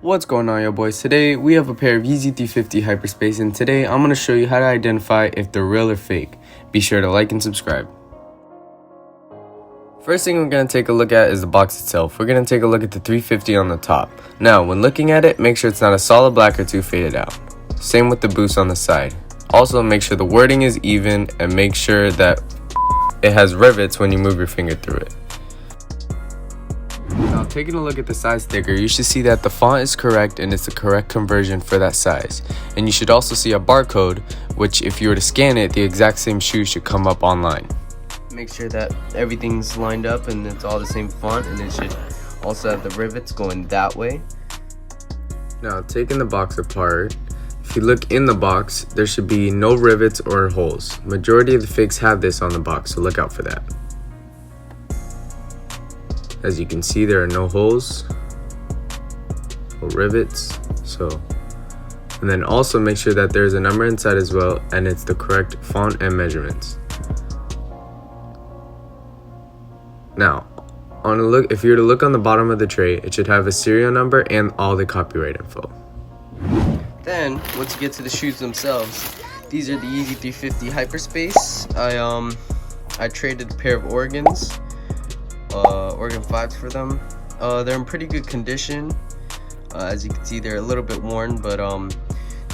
What's going on, yo boys? Today we have a pair of Yeezy 350 Hyperspace, and today I'm going to show you how to identify if they're real or fake. Be sure to like and subscribe. First thing we're going to take a look at is the box itself. We're going to take a look at the 350 on the top. Now, when looking at it, make sure it's not a solid black or too faded out. Same with the boost on the side. Also, make sure the wording is even and make sure that it has rivets when you move your finger through it. Now, taking a look at the size sticker, you should see that the font is correct and it's the correct conversion for that size. And you should also see a barcode, which if you were to scan it, the exact same shoe should come up online. Make sure that everything's lined up and it's all the same font, and it should also have the rivets going that way. Now, taking the box apart, if you look in the box, there should be no rivets or holes. Majority of the fakes have this on the box, so look out for that. As you can see, there are no holes or rivets. And then also make sure that there's a number inside as well, and it's the correct font and measurements. Now, if you were to look on the bottom of the tray, it should have a serial number and all the copyright info. Then, once you get to the shoes themselves, these are the Yeezy 350 Hyperspace. I traded a pair of Oregons. Oregon 5s for them. They're in pretty good condition. As you can see, they're a little bit worn, but now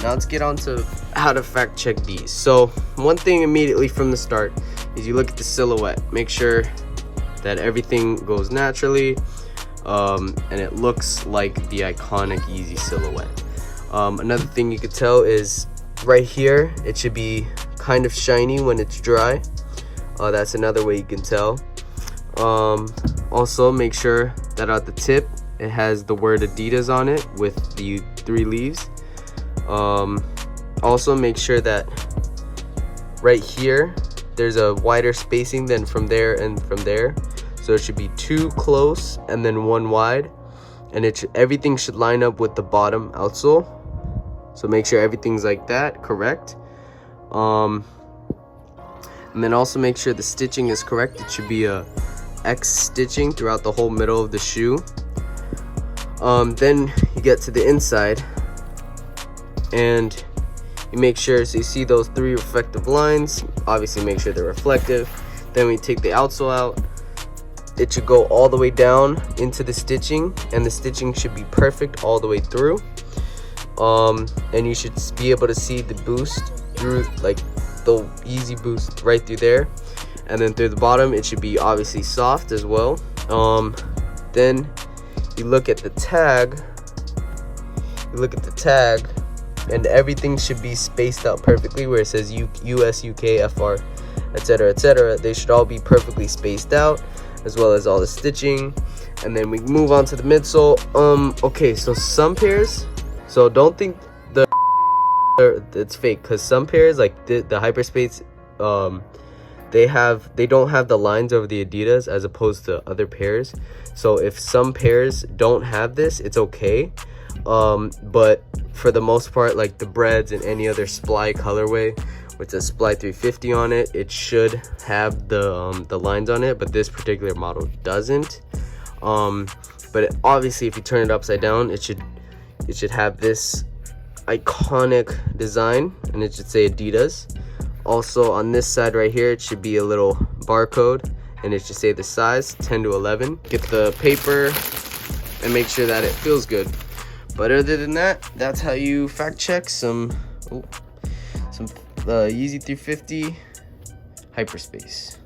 let's get on to how to fact check these. So one thing immediately from the start is you look at the silhouette. Make sure that everything goes naturally and it looks like the iconic Yeezy silhouette. Another thing you could tell is right here, it should be kind of shiny when it's dry. That's another way you can tell. Also make sure that at the tip it has the word Adidas on it with the 3 leaves. Also make sure that right here there's a wider spacing than from there and from there, so it should be 2 close and then 1 wide, and everything should line up with the bottom outsole, so make sure everything's like that, correct. And then also make sure the stitching is correct. It should be a X stitching throughout the whole middle of the shoe. Then you get to the inside and you make sure, so you see those 3 reflective lines, obviously make sure they're reflective. Then we take the outsole out, it should go all the way down into the stitching, and the stitching should be perfect all the way through. And you should be able to see the boost through, like the Yeezy boost right through there. And then through the bottom it should be obviously soft as well. Then you look at the tag, and everything should be spaced out perfectly, where it says US, UK, FR, etc, etc. They should all be perfectly spaced out, as well as all the stitching. And then we move on to the midsole. Okay, so some pairs, so don't think it's fake, because some pairs like the Hyperspace, they don't have the lines over the Adidas as opposed to other pairs. So if some pairs don't have this, it's okay. But for the most part, like the Breads and any other Sply colorway with a Sply 350 on it, it should have the lines on it, but this particular model doesn't. But obviously if you turn it upside down, it should have this iconic design, and it should say Adidas. Also on this side right here, it should be a little barcode, and it should say the size 10 to 11. Get the paper and make sure that it feels good. But other than that, that's how you fact check some Yeezy 350 Hyperspace.